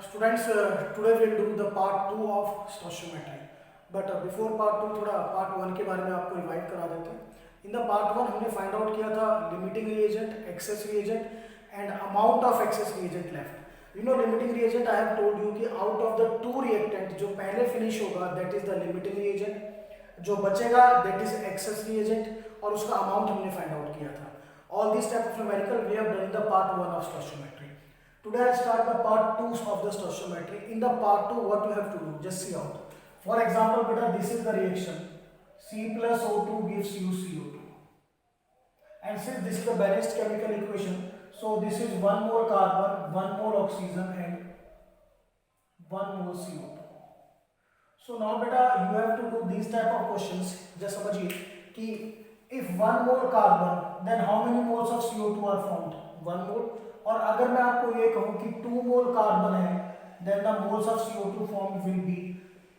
Students, today we'll do the part 2 of stoichiometry. But before part 2 थोड़ा part 1 के बारे में आपको रिवाइव करा देते हैं. In the part 1 हमने फाइंड आउट किया था limiting reagent, excess reagent and amount of excess reagent left. You know limiting reagent I have told you कि out of the two reactant जो पहले finish होगा that is the limiting reagent, जो बचेगा that is excess reagent और उसका amount हमने find out किया था. All these type of numerical we have done in the part 1 of stoichiometry. Today I start the part 2 of the stoichiometry. In the part 2 what you have to do, just see out. For example, beta, this is the reaction. C plus O2 gives you CO2. And since this is the balanced chemical equation, so this is 1 mole carbon, 1 mole oxygen and 1 mole CO2. So now beta, you have to do these type of questions. Just समझिए कि if 1 mole carbon, then how many moles of CO2 are formed? 1 mole. और अगर मैं आपको ये कहूं कि 2 mole carbon है, then the moles of CO2 formed will be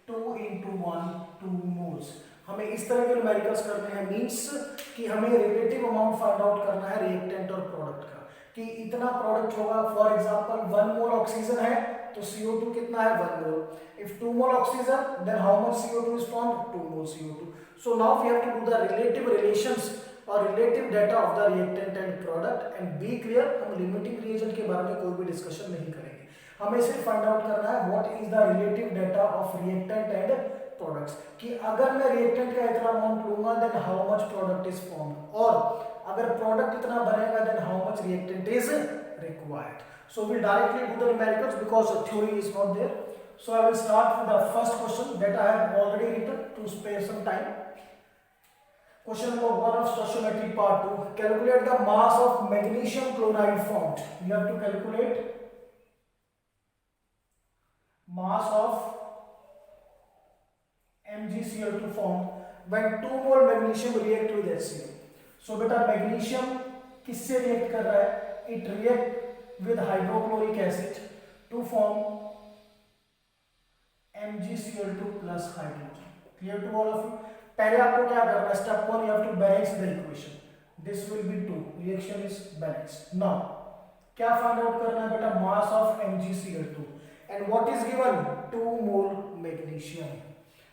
2 into 1, 2 moles. हमें इस तरह के न्यूमेरिकल्स करने हैं, मींस कि हमें रिलेटिव अमाउंट फाइंड आउट करना है रिएक्टेंट और प्रोडक्ट का, कि इतना प्रोडक्ट होगा. फॉर एग्जांपल 1 मोल ऑक्सीजन है तो CO2 कितना है 1 mole. If 2 mole oxygen then how much CO2 is formed? 2 mole CO2. So now we have to do the relative relations और relative data of the reactant and product. And be clear, हम limiting reagent के बारे में कोई भी discussion नहीं करेंगे. हमें सिर्फ फाइंड आउट करना है what is the relative data of reactant and products, कि अगर मैं रिएक्टेंट का इतना अमाउंट लूंगा then how much product is formed, और अगर प्रोडक्ट इतना बनेगा then how much reactant is required. So we directly do the numericals because theory is not there. So I will start with the first question that I have already written to spare some time. Question number 1 of stoichiometry part 2. Calculate the mass of magnesium chloride formed. You have to calculate mass of MgCl2 formed when 2 mole magnesium react with HCl. So beta magnesium किससे react कर रहा है? It react with hydrochloric acid to form MgCl2 plus hydrogen. Clear to all of you? पहले आपको क्या करना है, step 1 you have to balance the equation. This will be 2, reaction is balanced. Now क्या फाइंड आउट करना है बेटा? Mass of MgCl2 and what is given? 2 mole magnesium.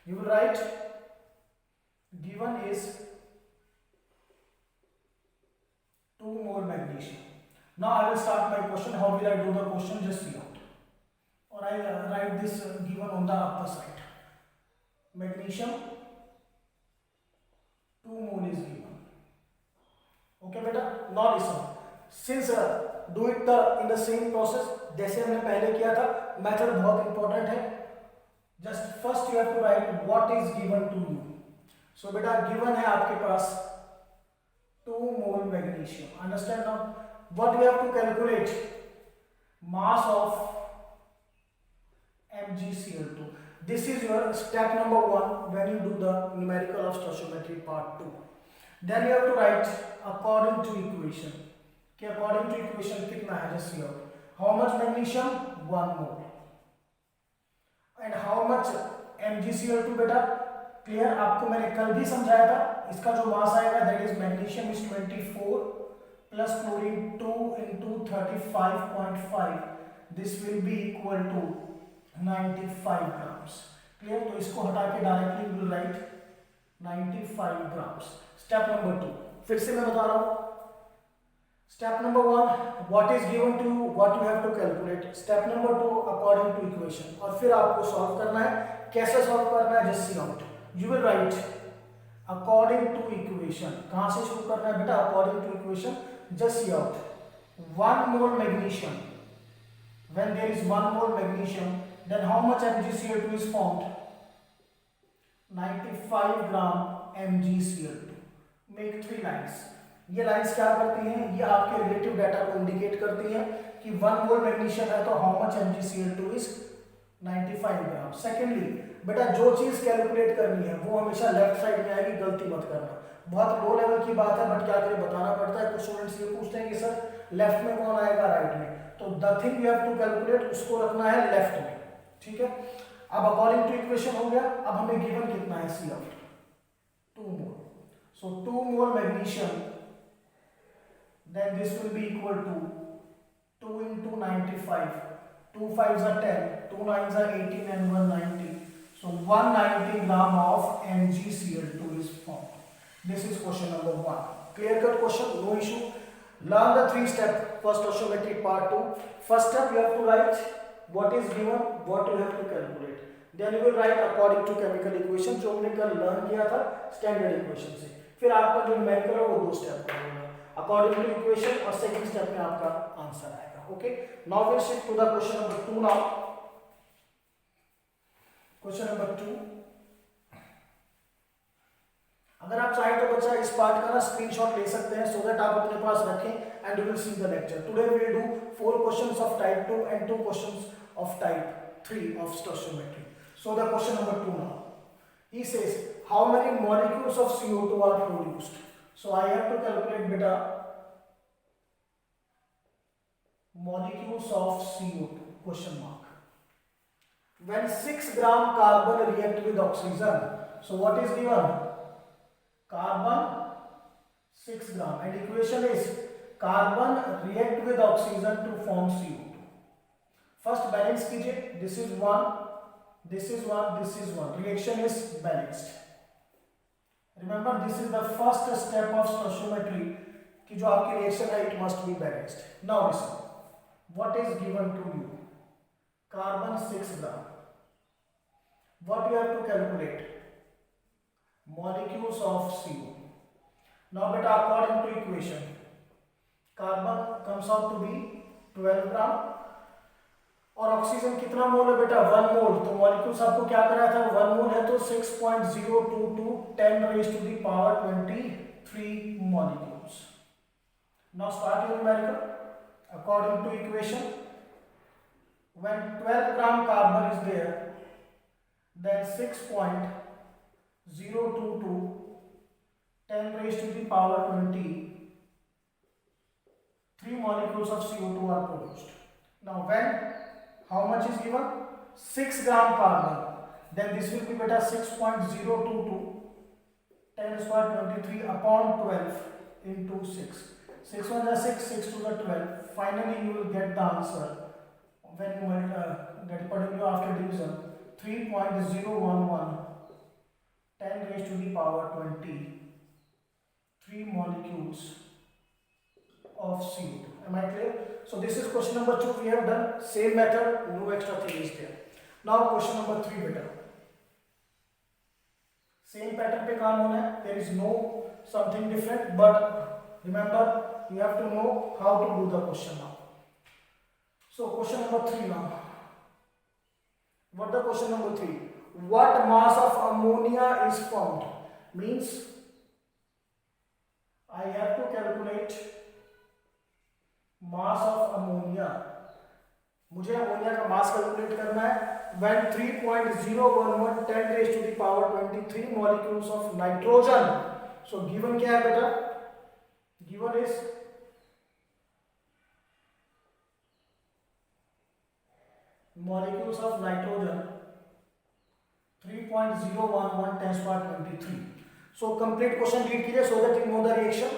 You will write given is 2 mole magnesium. Now I will start my question. How will I do the question? Just see out, और I write this given on the upper side. Magnesium 2 mole is given. Okay beta, now listen. Since do it in the same process जैसे हमने पहले किया था. Method बहुत important है. Just first you have to write what is given to you. So बेटा given है आपके पास 2 mole magnesium. Understand now what you have to calculate? Mass of MgCl2. This is your step number 1 when you do the numerical of stoichiometry part 2. Then you have to write according to equation. कि according to equation कितना है? Just see out. How much magnesium? 1 mole. And how much MgCl2 बेटा? Clear, आपको मैंने कल भी समझाया था. इसका जो मास आएगा that is magnesium is 24 plus chlorine 2 into 35.5. This will be equal to 95 grams. Clear? तो इसको हटा के directly will write 95 grams. Step number 2 फिर से मैं बता रहा हूं. Step number 1 what is given to you, what you have to calculate. Step number 2 according to equation, और फिर आपको सॉल्व करना है. कैसे सॉल्व करना है? Just see out. You will write according to equation. कहां से शुरू करना है बेटा? According to equation. Just see out. 1 mole magnesium, when there is 1 mole magnesium, then how much MgCl2 is formed? 95 gram MgCl2. Make 3 lines. ये lines क्या करती हैं? ये आपके रिलेटिव डाटा को इंडिकेट करती हैं कि 1 मोल मैग्नीशियम है तो how much MgCl2 is 95 gram. Secondly बेटा जो चीज कैलकुलेट करनी है वो हमेशा लेफ्ट साइड में आएगी, गलती मत करना. बहुत लो लेवल की बात है बट क्या करें, बताना पड़ता है. कुछ स्टूडेंट्स ये पूछते हैं कि सर लेफ्ट में कौन आएगा राइट में, तो the thing you have to calculate उसको रखना है लेफ्ट में. ठीक है. अब अकॉर्डिंग टू इक्वेशन हो गया. अब हमें गिवन कितना है? See out 2 mole. So 2 mole magnesium, then this will be equal to 2 into 95. 2 5s are 10, 2 9s are 18 and 1 90. So 190 gram of MgCl2 is formed. This is question number 1. Clear cut question, no issue. Learn the 3-step first stoichiometry part 2. First step you have to write what is given, what you have to calculate. Then you will write according to chemical equation जो हमने कल learn किया था standard equation से. फिर आपका जो numerical है वो 2 स्टेप का होगा अकॉर्डिंग टू इक्वेशन और सेकंड स्टेप में आपका आंसर आएगा. Okay, now we shift to the question number 2 now. Question number 2, अगर आप चाहें तो बच्चा इस पार्ट का ना स्क्रीनशॉट ले सकते हैं सो दैट आप अपने पास रखें and you will see the lecture. Today we will do 4 questions of type 2 and 2 questions of type 3 of stoichiometry. So the question number 2 now. He says how many molecules of CO2 are produced. So I have to calculate beta molecules of CO2 question mark. When 6 gram carbon react with oxygen, so what is given? Carbon 6 gram and equation is carbon react with oxygen to form CO2. First balance कीजिए, this is 1, this is 1, this is 1. Reaction is balanced. Remember this is the first step of stoichiometry कि जो आपकी reaction है it must be balanced. Now listen, what is given to you? Carbon 6 gram. What you have to calculate? Molecules of CO. Now beta according to equation, carbon comes out to be 12 gram और oxygen कितना मोल है बेटा 1 मोल. तो molecules आपको क्या कराया था 1 मोल है तो 6.022 10 raised to the power 23 molecules. Now start your numerical according to equation. When 12 gram carbon is there, then 6.022 10 raised to the power 23 molecules of CO2 are produced. Now when how much is given 6 gram carbon, then this will be beta 6.022 10 square 23 upon 12 into 6. 6 1 is 6, 6 2 is 12. Finally you will get the answer when you get it particular after division 3.011 10 raised to the power 23 molecules of CO2. Am I clear? So this is question number 2. We have done same method, no extra thing is there. Now question number 3 beta. Same pattern पे काम होना है. There is no something different, but remember you have to know how to do the question now. So question number 3 now. What the question number 3? What mass of ammonia is formed? Means I have to calculate mass of ammonia. मुझे ammonia का mass calculate करना है when 3.011 10 raised to the power 23 molecules of nitrogen. So given क्या है बेटा? Given is molecules of nitrogen 3.011 10 power 23. So complete question read कीजिए so that you know the reaction.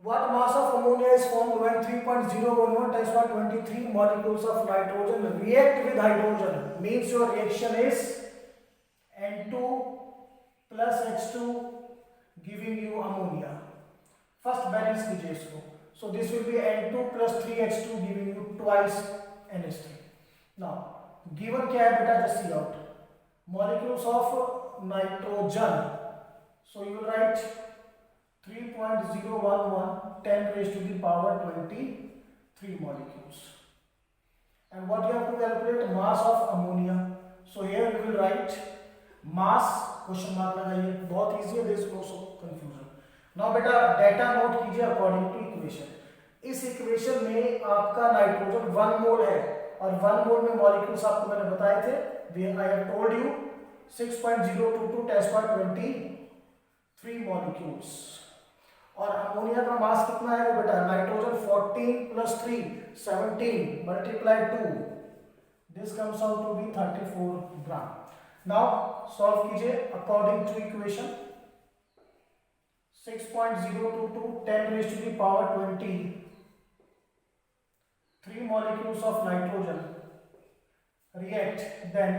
What mass of ammonia is formed when 3.011 10 power 23 molecules of nitrogen react with hydrogen? Means your reaction is N2 plus H2 giving you ammonia. First balance कीजिए इसको. So this will be N2 plus 3H2 giving you twice NH3. Now given क्या है बेटा? Just see out molecules of nitrogen. So you will write 3.011 10 raised to the power 23 molecules. And what you have to calculate? Mass of ammonia. So here you will write mass question mark लगाइए. बहुत easy है, there is no confusion. Now बेटा data note कीजिए according to equation. इस equation में आपका nitrogen 1 मोल है और 1 मोल में मॉलिक्यूल्स आपको मैंने बताए थे. I have told you 6.022 10 power 23 molecules. और अमोनिया का मास कितना है बेटा? Nitrogen 14 plus 3 17 multiply 2, this comes out to be 34 gram. Now solve कीजिए according to equation. 6.022 10 raised to the power 23 molecules of nitrogen react, then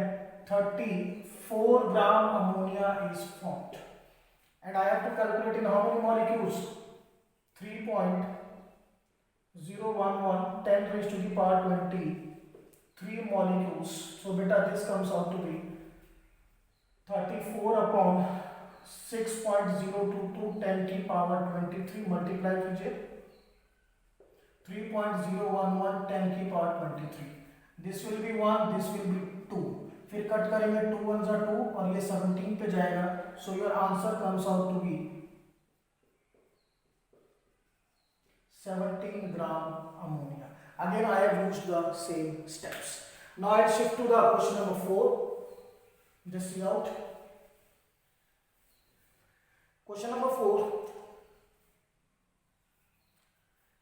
34 gram ammonia is formed. And I have to calculate in how many molecules? 3.011 10 raised to the power 23 molecules. So beta this comes out to be 34 upon 6.022 10 की power 23 multiply कीजिए 3.011 10 की power 23. This will B 1, this will be 2. फिर cut करेंगे 2 1 जा 2 और ये 17 पे जाएगा. So your answer comes out to be 17 gram ammonia. Again I have used the same steps. Now I'll shift to the question number 4. Just see out. Question number 4.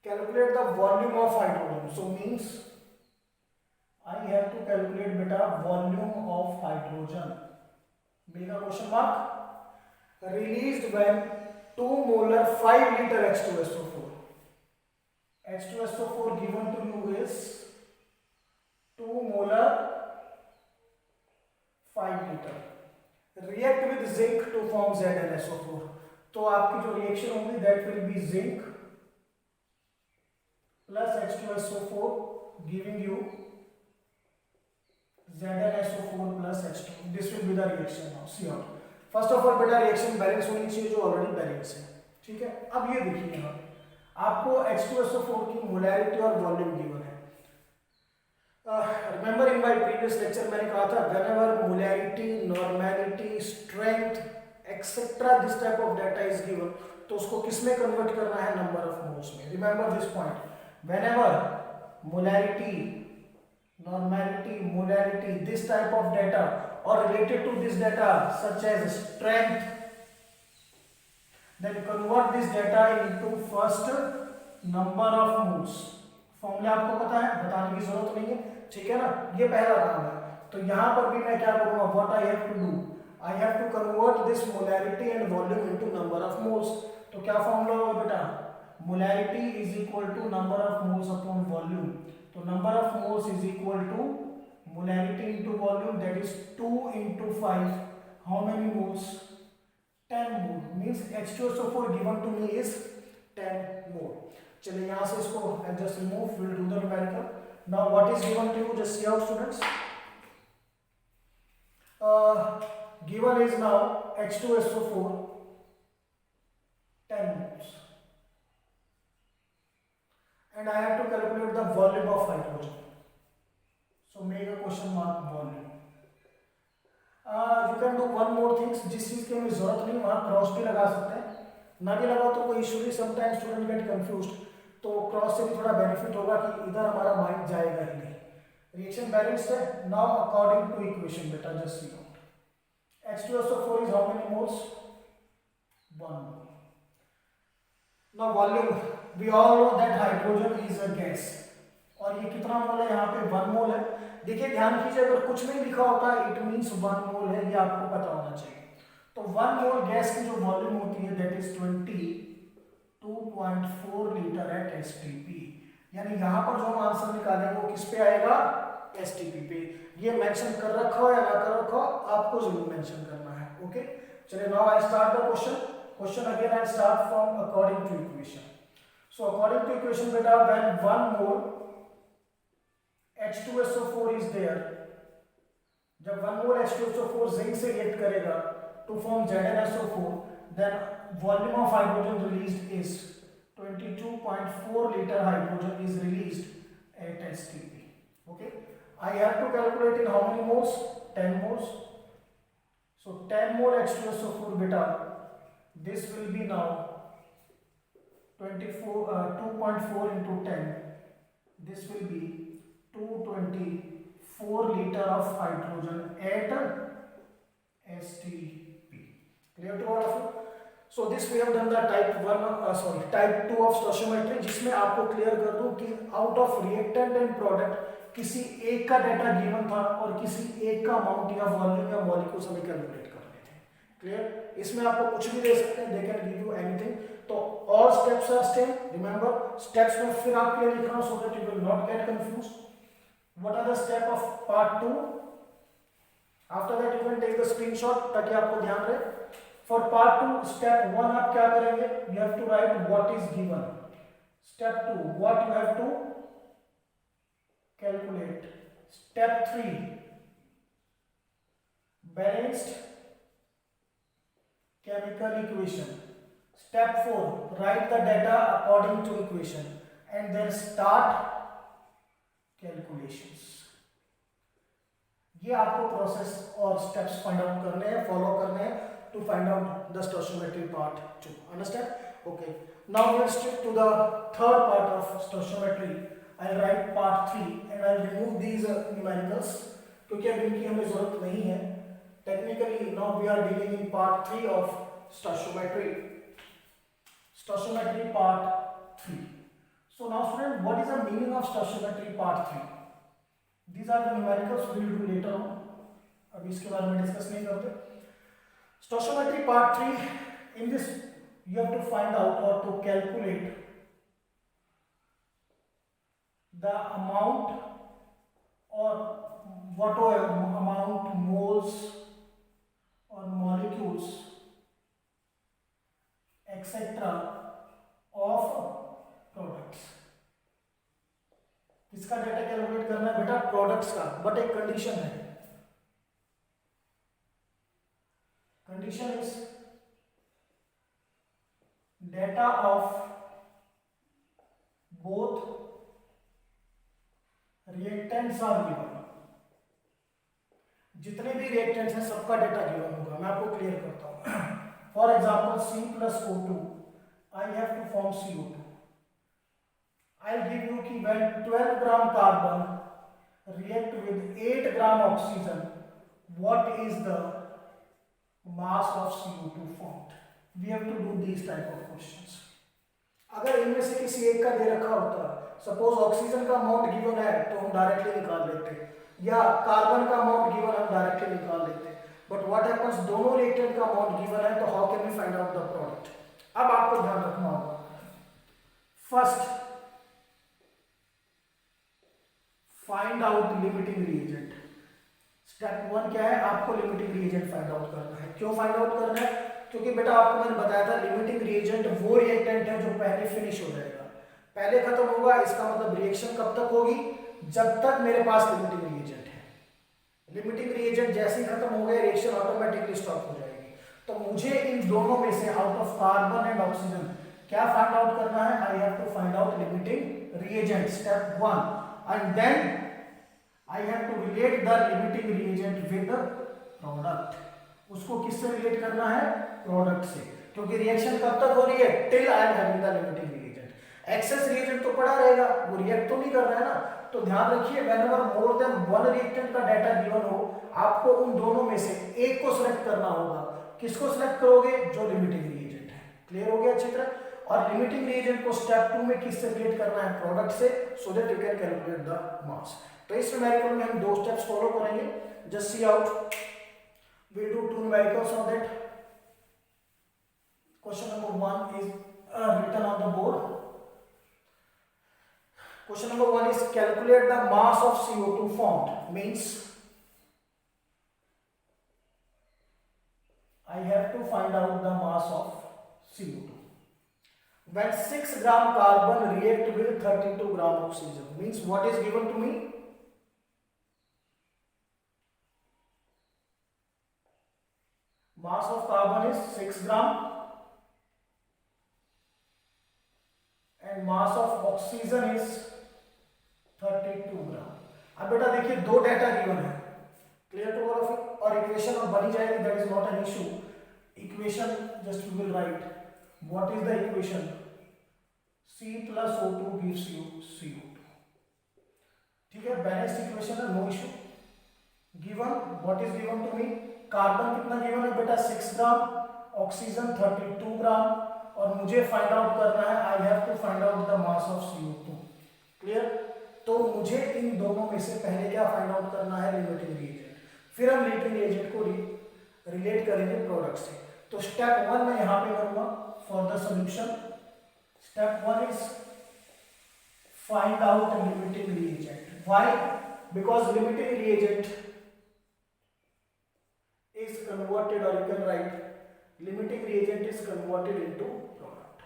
Calculate the volume of hydrogen. So means I have to calculate beta volume of hydrogen. Mega question mark. Released when 2 molar 5 liter H2SO4. H2SO4 given to you is 2 molar 5 liter. React with zinc to form ZnSO4. तो आपकी जो reaction होगी that will be zinc plus H2SO4 giving you ZnSO4 plus H2. This will be the reaction now. See out. First of all बेटा reaction balance होनी चाहिए जो already balance है. ठीक है. अब ये देखिए यहाँ आपको H2SO4 की मोलैरिटी और वॉल्यूम गिवन है. Remember in my previous lecture मैंने कहा था whenever molarity, normality, strength etcetera this type of data is given तो उसको किस में कन्वर्ट करना है? नंबर ऑफ मोल्स में. Remember this point. Whenever molarity, normality, molarity this type of data और related to this data such as strength, then convert this data into first number of moles. Formula आपको पता है, बताने की जरूरत नहीं है. ठीक है ना. ये पहला काम है. तो यहां पर भी मैं क्या करूंगा? What I have to do? I have to convert this molarity and volume into number of moles. तो क्या फॉर्मूला होगा बेटा? Molarity is equal to number of moles upon volume. तो number of moles is equal to molarity into volume, that is 2 into 5. How many moles? 10 mole. Means H2SO4 given to me is 10 mole. चलिए यहाँ से इसको just remove. We'll do the numerical. Now what is given to you? Just see out students. Given is now H2SO4 10 moles. And I have to calculate the volume of hydrogen. So make a question mark volume. You can do one more things. जिस चीज की हमें जरूरत नहीं वहाँ cross भी लगा सकते हैं. ना भी लगाओ तो कोई इशू नहीं. Sometimes student gate confused. तो क्रॉस से भी थोड़ा बेनिफिट होगा कि इधर हमारा माइंड जाएगा ही नहीं. रिएक्शन बैलेंस्ड है. नाउ अकॉर्डिंग टू इक्वेशन बेटा just see out. H2SO4 is how many moles? 1 mole. Now volume. We all know that hydrogen is a gas. और ये कितना मोल है? यहाँ पे 1 मोल है. देखिए ध्यान कीजिए अगर कुछ नहीं लिखा होता इट मींस 1 मोल है. ये आपको पता होना चाहिए. तो 1 मोल गैस की जो वॉल्यूम होती है that is 22.4 litre at STP. यानी यहाँ पर जो हम आंसर निकालेंगे वो किस पे आएगा? एसटीपी पे. ये मेंशन कर रखा हो या ना कर रखा हो आपको जरूर मेंशन करना है. ओके. चलिए now I start the question. Question again I start from according to equation. So according to equation बेटा when 1 mole H2SO4 is there, जब 1 मोल H2SO4 जिंक से रिएक्ट करेगा to form ZnSO4, then volume of hydrogen released is 22.4 liter hydrogen is released at STP. Okay, I have to calculate in how many moles? 10 moles. So 10 mole H2SO4 beta, this will be now 2.4 into 10. This will be 224 liter of hydrogen at STP. Clear to all of you? So this we have done the type 2 of stoichiometry, जिसमें आपको clear कर दूं कि out of reactant and product किसी एक का data given था और किसी एक का अमाउंट या वॉल्यूम या मॉलिक्यूल्स हमें कैलकुलेट करने थे. क्लियर. इसमें आपको कुछ भी दे सकते हैं. They can give you anything. तो all steps are same. Remember steps में फिर आपके लिए लिख रहा हूं so that you will not get confused. What are the step of part 2? After that you can take the screenshot ताकि आपको ध्यान रहे. For part 2, step 1 आप क्या करेंगे? You have to write what is given. Step 2, what you have to calculate. Step 3, balanced chemical equation. Step 4, write the data according to equation and then start calculations. ये आपको process और steps find out करने हैं, follow करने हैं to find out the stoichiometry part 2. Understand? Okay. Now we'll stick to the third part of stoichiometry. I'll write part 3 and I'll remove these numericals क्योंकि अब इनकी हमें जरूरत नहीं है. Technically now we are dealing in part 3 of stoichiometry. Stoichiometry part 3. So now student, what is the meaning of stoichiometry part 3? These are the numericals we will do later on. अभी इसके बारे में डिस्कस नहीं करते. Stoichiometry part 3, in this you have to find out or to calculate the amount or whatever amount moles or molecules etc. of products. किसका data calculate करना है बेटा? प्रोडक्ट्स का. बट एक कंडीशन है. Condition is data of both reactants are given. जितने भी reactants हैं सबका डेटा गिवन होगा. मैं आपको क्लियर करता हूं. For example C plus O2, I have to form CO2. I'll give you कि when 12 gram carbon react with 8 gram oxygen, what is the mass of CO2 formed? We have to do these type of questions. अगर इनमें से किसी एक का दे रखा होता, suppose oxygen का अमाउंट गिवन है तो हम डायरेक्टली निकाल लेते, या कार्बन का अमाउंट गिवन हम डायरेक्टली निकाल लेते. बट व्हाट हैपेंस, दोनों रिएक्टेंट का अमाउंट गिवन है तो how can we find out the product? अब आपको ध्यान रखना होगा. First, find out limiting reagent. Step 1 क्या है? आपको लिमिटिंग रिएजेंट फाइंड आउट करना है. क्यों फाइंड आउट करना है? क्योंकि बेटा आपको मैंने बताया था लिमिटिंग रिएजेंट वो रिएक्टेंट है जो पहले फिनिश हो जाएगा, पहले खत्म होगा. इसका मतलब रिएक्शन कब तक होगी? जब तक मेरे पास लिमिटिंग रिएजेंट है. लिमिटिंग रिएजेंट जैसे ही खत्म हो गया रिएक्शन ऑटोमेटिकली स्टॉप हो जाएगी. तो मुझे इन दोनों में से out of carbon and oxygen क्या फाइंड आउट करना है? I have to find out limiting reagent. Step 1 and then I have to relate the limiting reagent with the product. उसको किससे रिलेट करना है? प्रोडक्ट से. क्योंकि रिएक्शन कब तक हो रही है? Till I am having the limiting reagent. Access reagent तो पड़ा रहेगा, वो रिएक्ट तो नहीं कर रहा है ना. तो ध्यान रखिए, whenever more than one reactant का डाटा गिवन हो, आपको उन दोनों में से एक को सिलेक्ट करना होगा. किसको सिलेक्ट करोगे? जो लिमिटिंग रिएजेंट है. क्लियर हो गया अच्छी तरह? और लिमिटिंग रिएजेंट को स्टेप 2 में किससे रिलेट करना है? प्रोडक्ट से, सो that you can calculate the mass. तो इस न्यूमेरिकल में हम दो स्टेप्स फॉलो करेंगे. Just see out, we'll do 2 numericals on that. Question number 1 is written on the board. Question number 1 is calculate the mass of CO2 formed. Means I have to find out the mass of CO2. When 6 gram carbon react with 32 gram oxygen, means what is given to me? Mass of carbon is 6 gram and mass of oxygen is 32 gram. अब बेटा देखिए दो data given है. Clear to all of you? और equation अब बनी जाएगी, that is not an issue. Equation just we will write. What is the equation? C plus O2 gives you CO2. ठीक है, बैलेंस्ड इक्वेशन है, no issue. Given, what is given to me? Carbon कितना given है बेटा? 6 ग्राम, oxygen 32 ग्राम, और मुझे find out करना है, I have to find out the mass of CO2. Clear? तो मुझे इन दोनों में से पहले क्या फाइंड आउट करना है? Limiting reagent. फिर हम लिमिटिंग रिएजेंट को रिलेट करेंगे प्रोडक्ट से. तो स्टेप 1 मैं यहां पे करूंगा for the solution. Step 1 is find out limiting reagent. Why? because limiting reagent is converted, or you can write limiting reagent is converted into product.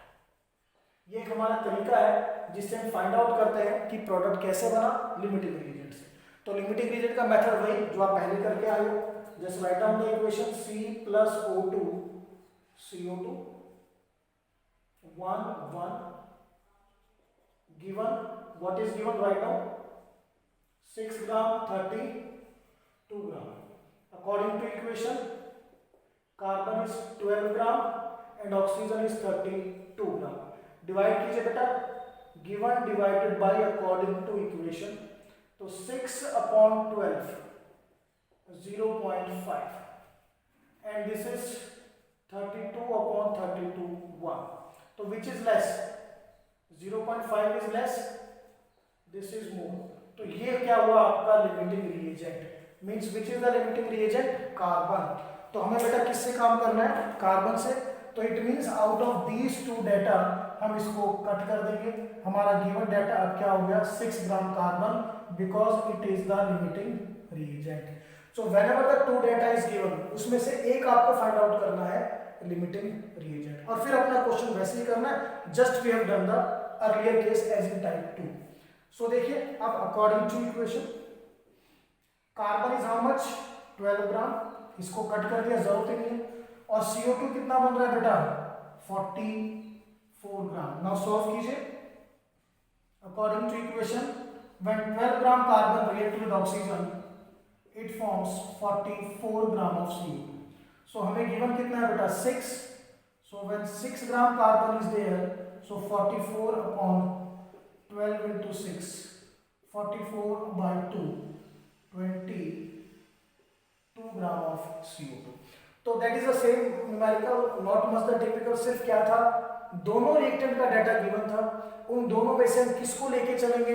ये एक हमारा तरीका है जिससे हम फाइंड आउट करते हैं कि प्रोडक्ट कैसे बना, लिमिटिंग रिएजेंट से। तो लिमिटिंग रिएजेंट का मेथड वही जो आप पहले करके आए हो, just write down the equation C plus O2 CO2 1 1 given, what is given right now, 6 gram 32 gram. According to equation, carbon is 12 gram and oxygen is 32 gram. Divide कीजिए बेटा, given divided by according to equation, तो 6 upon 12 0.5 and this is 32 upon 32 1. तो which is less? 0.5 is less, this is more. तो ये क्या हुआ आपका limiting reagent, means which is the limiting reagent, carbon. तो हमें बेटा किससे काम करना है, कार्बन से। तो it means out of these two data हम इसको कट कर देंगे। हमारा गिवन डाटा अब क्या हो गया, 6 gram carbon, because it is the limiting reagent. So whenever the two data is given, उसमें से एक आपको फाइंड आउट करना है लिमिटिंग रिएजेंट, और फिर अपना क्वेश्चन वैसे ही करना है, just we have done the earlier case as in type 2। So देखिए अब according to equation, carbon is how much, 12 gram, इसको कट कर दिया, जरूरत ही नहीं है। और CO2 कितना बन रहा है बेटा, 44 ग्राम। नाउ सॉल्व कीजिए। According to equation, when 12 gram carbon react with oxygen, it forms 44 gram of CO2। So हमें गिवन कितना है बेटा, 6। So when 6 gram carbon is there, so 44 upon 12 into 6, 44 by 2, 22 gram of CO2। तो that is the same numerical, not much the typical. सिर्फ क्या था, दोनों reactant का डाटा गिवन था, उन दोनों में से हम किसको लेके चलेंगे,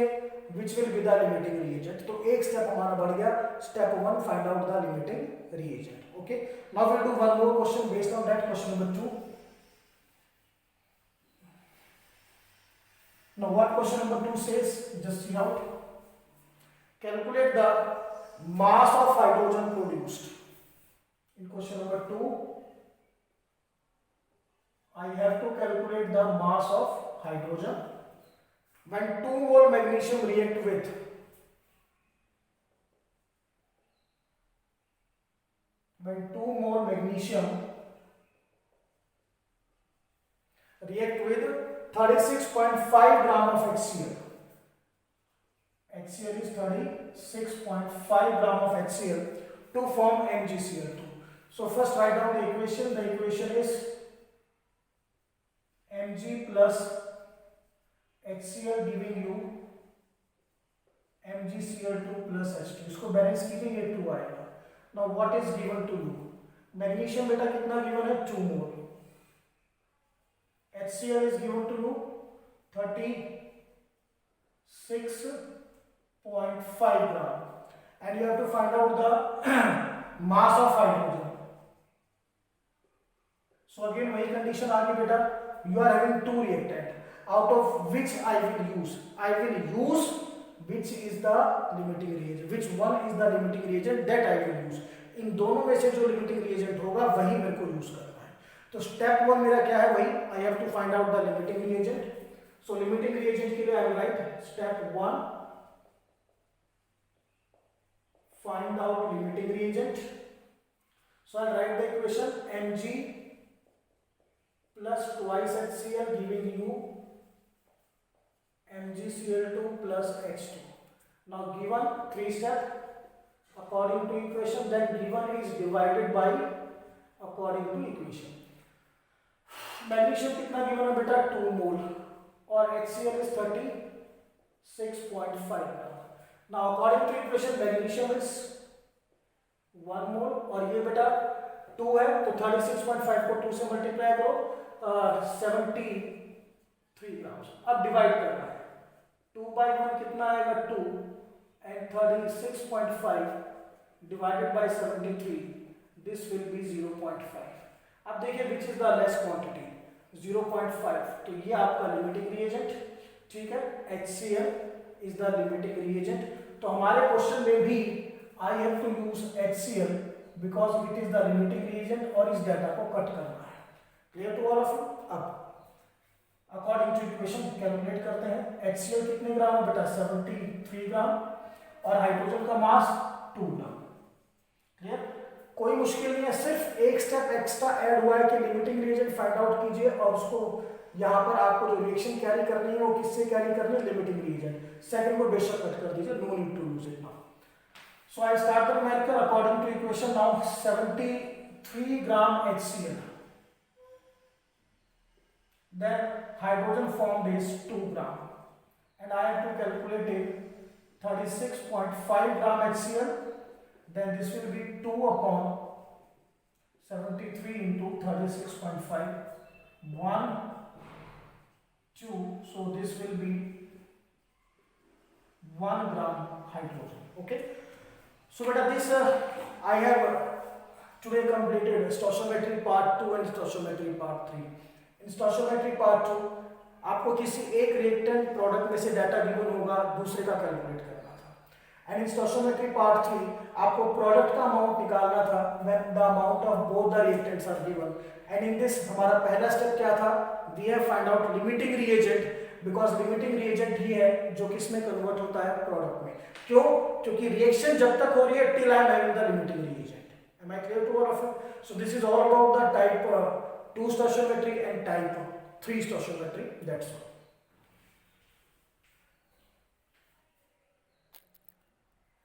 which will be the limiting reagent. तो एक स्टेप हमारा बढ़ गया, step 1 find out the limiting reagent. Okay, now will do one more question based on that, question number 2। Now what question number 2 says, just see out. Calculate the mass of hydrogen produced. In question number 2, I have to calculate the mass of hydrogen when 2 mole magnesium react with 2 mole magnesium react with 36.5 gram of HCl. HCl is 36.5 gram of HCl to form MgCl2. So first write down the equation. The equation is Mg plus HCl giving you MgCl2 plus H2. इसको balance कीजिए, ये 2 आएगा। Now what is given to you? Magnesium बेटा कितना given है, 2 मोल। HCl is given to you 36.5 gram, and you have to find out the mass of hydrogen. So again वही condition आ गई बेटा, you are having 2 reactant, out of which I will use which is the limiting reagent, which one is the limiting reagent that I will use। इन दोनों में से जो limiting reagent होगा वही मेरे को यूज करना है। तो स्टेप 1 मेरा क्या है, वही I have to find out the limiting reagent. So limiting reagent के लिए I will write step 1, find out limiting reagent. So I write the equation Mg plus twice HCl giving you MgCl2 plus H2। Now given 3 step, according to equation, then given is divided by according to equation। Magnesium कितना given है बेटा, 2 mole, और HCl is 36.5 gram. Now according to equation magnesium is 1 mole, और ये बेटा 2 है, तो 36.5 को 2 से मल्टीप्लाई करो, 73 ग्राम। अब डिवाइड करना है, 2 by 1 कितना आएगा, 2, and 36.5 divided by 73, this will be 0.5। अब देखिए which is the less quantity, 0.5, तो ये आपका लिमिटिंग रिएजेंट, ठीक है। HCl is the limiting reagent, तो हमारे क्वेश्चन में भी I have to use HCl because it is the limiting reagent और इस डाटा को कट करना है। Clear to all of you? अब अकॉर्डिंग टू इक्वेशन कैलकुलेट करते हैं। HCl कितने ग्राम है बेटा? 73 ग्राम और हाइड्रोजन का मास 2 ग्राम। क्लियर? कोई मुश्किल नहीं है, सिर्फ एक स्टेप एक्स्ट्रा ऐड हुआ है कि लिमिटिंग रिएजेंट फाइंड आउट कीजिए और उसको यहाँ पर आपको जो रिएक्शन कैरी करनी है वो किससे कैरी करनी है? Limiting reagent. सेकंड को बेशक कट कर दीजिए, no need to use it now. So I start the numerical according to equation now. 73 gram HCl, then hydrogen formed is 2 gram and I have to calculate it 36.5 gram HCl, then this will be 2 upon 73 into 36.5, 1 2, so this will be 1 gram hydrogen. Okay, so beta this I have today completed stoichiometry part 2 and stoichiometry part 3. In stoichiometry part 2 आपको किसी एक reactant product में से data given होगा, दूसरे का calculate करना था। एंड इन स्टोइचियोमेट्री पार्ट 3 आपको प्रोडक्ट का अमाउंट निकालना था when the amount of both the reactants are given. And in this हमारा पहला स्टेप क्या था? We have find out limiting reagent because limiting reagent ही है जो किसमें कन्वर्ट होता है? प्रोडक्ट में। क्यों? क्योंकि रिएक्शन जब तक हो रही है till I am having the limiting reagent. Am I clear to all of you? So this is all about the type 2 stoichiometry and type 3 stoichiometry. That's all.